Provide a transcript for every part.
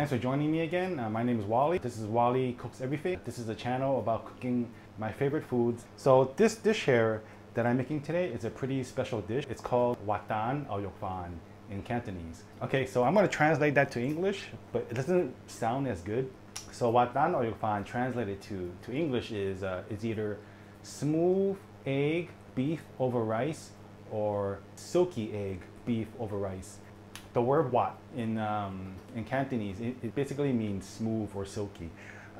Thanks for joining me again. My name is Wally. This is Wally Cooks Everything. This is a channel about cooking my favorite foods. So this dish here that I'm making today is a pretty special dish. It's called滑蛋牛肉飯in Cantonese. Okay, so I'm going to translate that to English, but it doesn't sound as good. So滑蛋牛肉飯translated to English is either smooth egg beef over rice or silky egg beef over rice. The word wat in Cantonese, it basically means smooth or silky.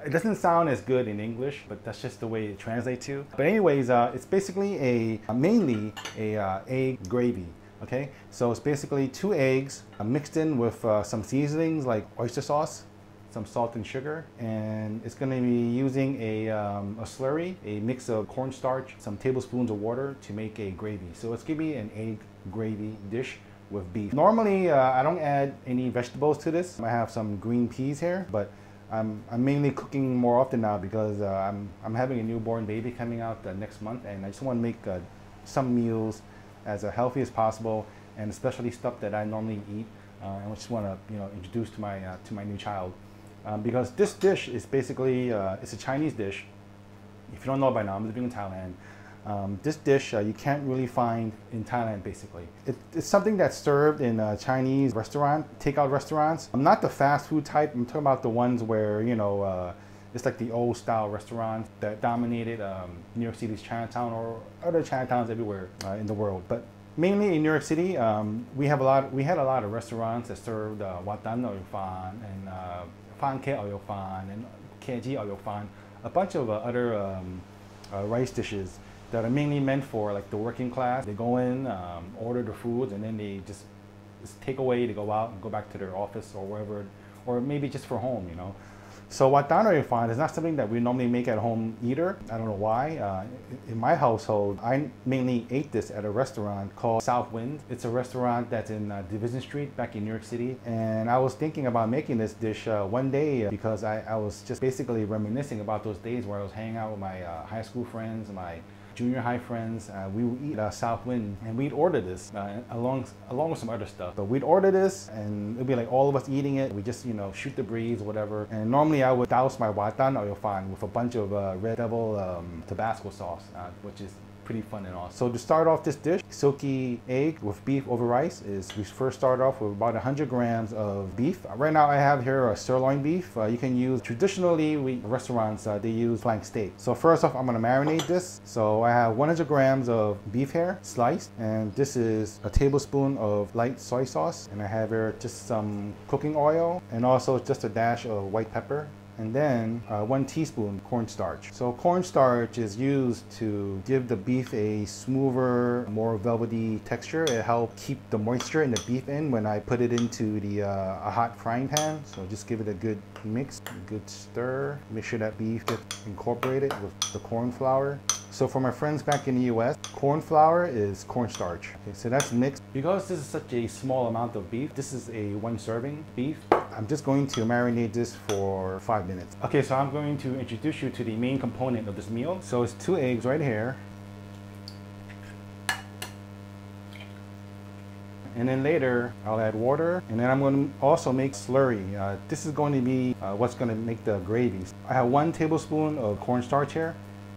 It doesn't sound as good in English, but that's just the way it translates to. But anyways, it's basically mainly a egg gravy. Okay, so it's basically 2 eggs mixed in with some seasonings like oyster sauce, some salt and sugar, and it's going to be using a slurry, a mix of cornstarch, some tablespoons of water to make a gravy. So it's going to be an egg gravy dish with beef. Normally, I don't add any vegetables to this. I have some green peas here, but I'm mainly cooking more often now because I'm having a newborn baby coming out next month, and I just want to make some meals as healthy as possible, and especially stuff that I normally eat, and I just want to introduce to my new child. Because this dish is basically it's a Chinese dish. If you don't know by now, I'm living in Thailand. This dish you can't really find in Thailand, basically. It's something that's served in Chinese takeout restaurants. I'm not the fast food type. I'm talking about the ones where, it's like the old style restaurants that dominated New York City's Chinatown or other Chinatowns everywhere in the world. But mainly in New York City, we had a lot of restaurants that served滑蛋牛肉飯and Phan Ke Oyok Phan and Keji Oyok Phan, a bunch of other rice dishes that are mainly meant for like the working class. They go in, order the food, and then they just take away. They go out and go back to their office or wherever, or maybe just for home, So滑蛋牛肉飯is not something that we normally make at home either. I don't know why. In my household, I mainly ate this at a restaurant called Southwind. It's a restaurant that's in Division Street back in New York City. And I was thinking about making this dish one day because I was just basically reminiscing about those days where I was hanging out with my high school friends, my junior high friends. We would eat Southwind, and we'd order this along with some other stuff. But we'd order this, and it'd be like all of us eating it. We just shoot the breeze, whatever. And normally I would douse my滑蛋牛肉飯with a bunch of Red Devil Tabasco sauce, which is pretty fun and awesome. So to start off this dish, silky egg with beef over rice, we first start off with about 100 grams of beef. Right now I have here a sirloin beef. You can use, traditionally restaurants, they use flank steak. So first off, I'm gonna marinate this. So I have 100 grams of beef here, sliced, and this is a tablespoon of light soy sauce. And I have here just some cooking oil and also just a dash of white pepper. And then 1 teaspoon cornstarch. So cornstarch is used to give the beef a smoother, more velvety texture. It helps keep the moisture in the beef in when I put it into a hot frying pan. So just give it a good mix, a good stir. Make sure that beef gets incorporated with the corn flour. So for my friends back in the US, corn flour is cornstarch. Okay, so that's mixed. Because this is such a small amount of beef, this is a 1 serving beef. I'm just going to marinate this for 5 minutes. Okay, so I'm going to introduce you to the main component of this meal. So it's 2 eggs right here. And then later, I'll add water. And then I'm going to also make slurry. This is going to be what's going to make the gravy. I have 1 tablespoon of cornstarch here.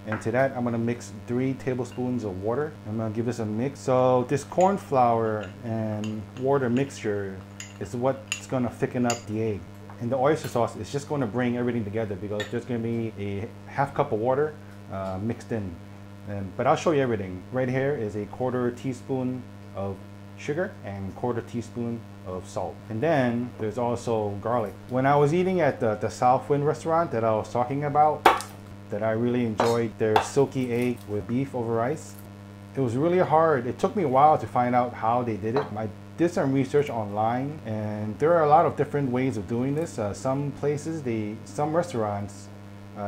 And to that, I'm gonna mix 3 tablespoons of water. I'm gonna give this a mix. So this corn flour and water mixture is what's gonna thicken up the egg. And the oyster sauce is just gonna bring everything together because there's gonna be a ½ cup of water mixed in. But I'll show you everything. Right here is a 1/4 teaspoon of sugar and 1/4 teaspoon of salt. And then there's also garlic. When I was eating at the Southwind restaurant that I was talking about, that I really enjoyed their silky egg with beef over rice. It was really hard. It took me a while to find out how they did it. I did some research online, and there are a lot of different ways of doing this. Some restaurants,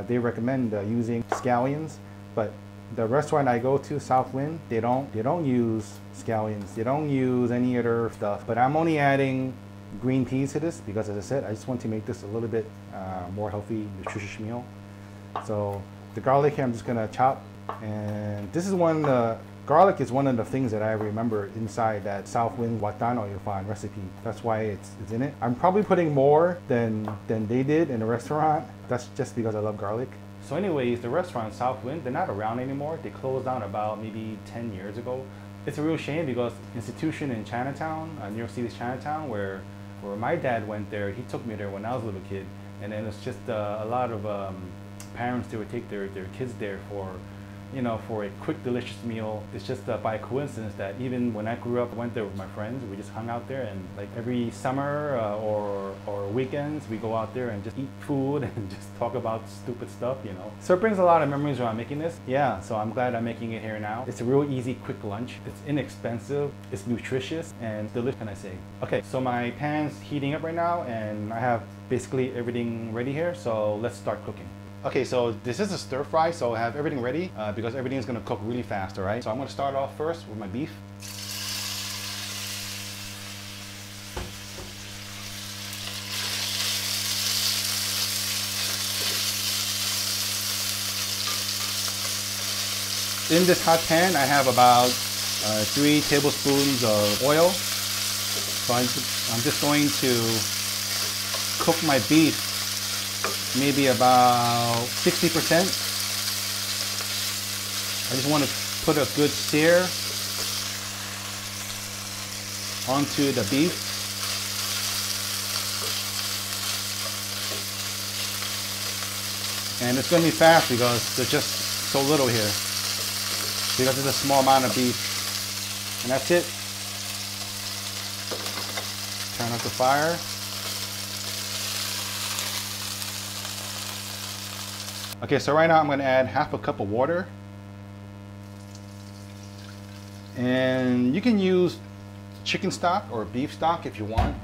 they recommend using scallions, but the restaurant I go to, Southwind, they don't use scallions. They don't use any other stuff. But I'm only adding green peas to this because, as I said, I just want to make this a little bit more healthy, nutritious meal. So the garlic here I'm just gonna chop, and this is one Garlic is one of the things that I remember inside that Southwind Watan Oyok Fan recipe. That's why it's in it. I'm probably putting more than they did in the restaurant. That's just because I love garlic. So anyways, the restaurant Southwind, they're not around anymore. They closed down about maybe 10 years ago. It's a real shame because institution in Chinatown, New York City's Chinatown, where my dad went there, he took me there when I was a little kid. And then it's just a lot of parents, they would take their kids there for, you know, for a quick, delicious meal. It's just by coincidence that even when I grew up, I went there with my friends. We just hung out there, and like every summer or weekends, we go out there and just eat food and just talk about stupid stuff, you know. So it brings a lot of memories when I'm making this. Yeah, so I'm glad I'm making it here now. It's a real easy, quick lunch. It's inexpensive, it's nutritious, and delicious, can I say. Okay, so my pan's heating up right now, and I have basically everything ready here, so let's start cooking. Okay, so this is a stir fry, so I have everything ready because everything is gonna cook really fast, all right? So I'm gonna start off first with my beef. In this hot pan, I have about 3 tablespoons of oil. So I'm just going to cook my beef maybe about 60%. I just want to put a good sear onto the beef. And it's going to be fast because there's just so little here. Because it's a small amount of beef. And that's it. Turn up the fire. Okay, so right now I'm going to add half a cup of water. And you can use chicken stock or beef stock if you want.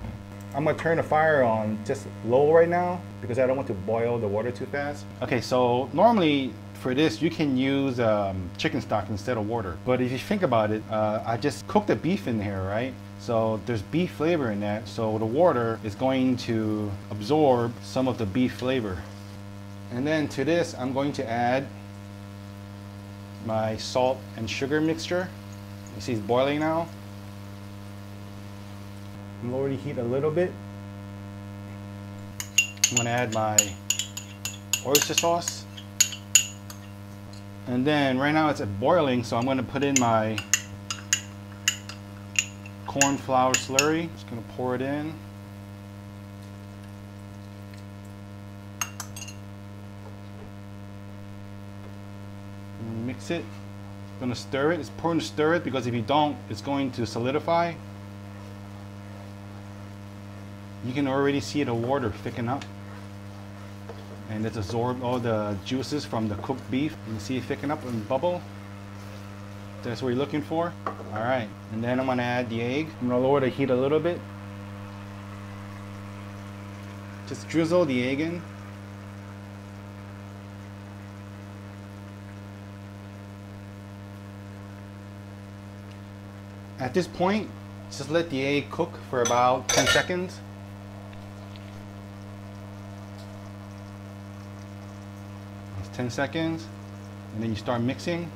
I'm going to turn the fire on just low right now because I don't want to boil the water too fast. Okay, so normally for this you can use chicken stock instead of water. But if you think about it, I just cooked the beef in here, right? So there's beef flavor in that. So the water is going to absorb some of the beef flavor. And then to this, I'm going to add my salt and sugar mixture. You see it's boiling now. I'm lower the heat a little bit. I'm going to add my oyster sauce. And then right now it's boiling, so I'm going to put in my corn flour slurry. Just going to pour it in. Mix it. I'm going to stir it. It's important to stir it because if you don't, it's going to solidify. You can already see the water thicken up, and it's absorbed all the juices from the cooked beef. You can see it thicken up and bubble. That's what you're looking for. All right, and then I'm going to add the egg. I'm going to lower the heat a little bit. Just drizzle the egg in. At this point, just let the egg cook for about 10 seconds. That's 10 seconds. And then you start mixing.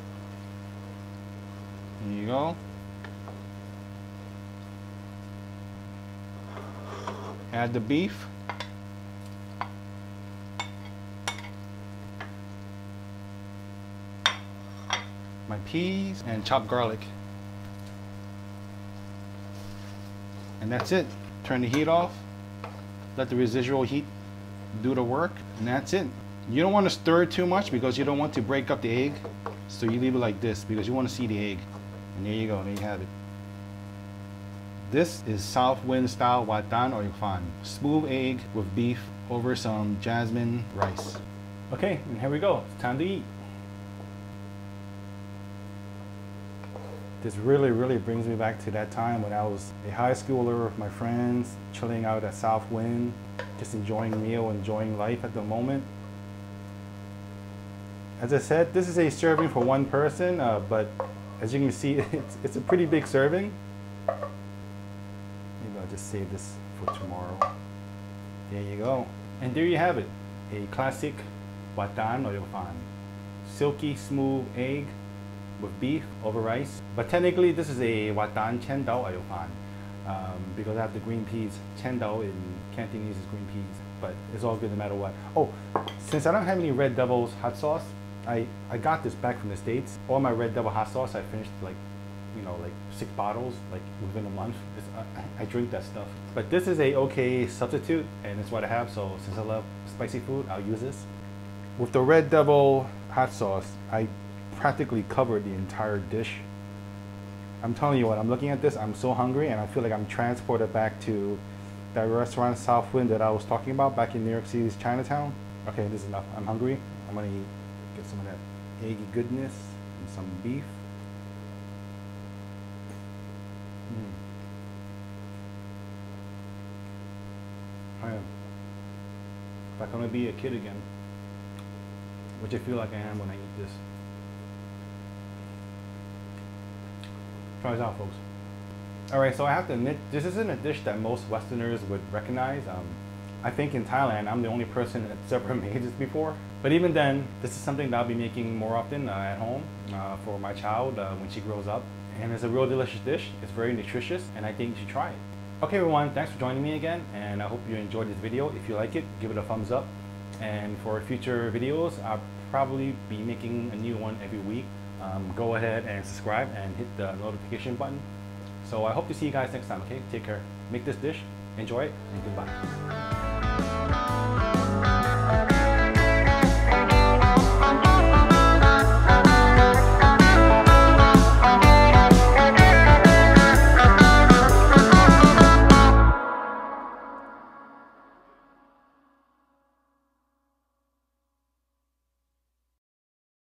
There you go. Add the beef. My peas and chopped garlic. And that's it. Turn the heat off. Let the residual heat do the work. And that's it. You don't want to stir it too much because you don't want to break up the egg. So you leave it like this because you want to see the egg. And there you go. There you have it. This is Southwind style Watan Oyok Fan. Smooth egg with beef over some jasmine rice. Okay, and here we go. It's time to eat. This really brings me back to that time when I was a high schooler with my friends, chilling out at Southwind, just enjoying a meal, enjoying life at the moment. As I said, this is a serving for one person, but as you can see, it's a pretty big serving. Maybe I'll just save this for tomorrow. There you go. And there you have it, a classic Watan Oyok Fan. Silky smooth egg with beef over rice. But technically, this is a Watan Chen Dao Oyok Fan because I have the green peas. Chen Dao in Cantonese is green peas, but it's all good no matter what. Oh, since I don't have any Red Devil's hot sauce, I got this back from the States. All my Red Devil hot sauce, I finished like 6 bottles like within a month. I drink that stuff. But this is a okay substitute, and it's what I have. So since I love spicy food, I'll use this. With the Red Devil hot sauce, I practically covered the entire dish. I'm telling you what, I'm looking at this, I'm so hungry, and I feel like I'm transported back to that restaurant Southwind that I was talking about back in New York City's Chinatown. Okay, this is enough. I'm hungry. I'm gonna get some of that eggy goodness and some beef. I am. If I can only be a kid again, which I feel like I am when I eat this. Try this out, folks. Alright, so I have to admit, this isn't a dish that most Westerners would recognize. I think in Thailand, I'm the only person that's ever made this before. But even then, this is something that I'll be making more often at home for my child when she grows up. And it's a real delicious dish. It's very nutritious, and I think you should try it. Okay everyone, thanks for joining me again, and I hope you enjoyed this video. If you like it, give it a thumbs up. And for future videos, I'll probably be making a new one every week. Go ahead and subscribe and hit the notification button. So I hope to see you guys next time, okay? Take care. Make this dish, enjoy it, and goodbye.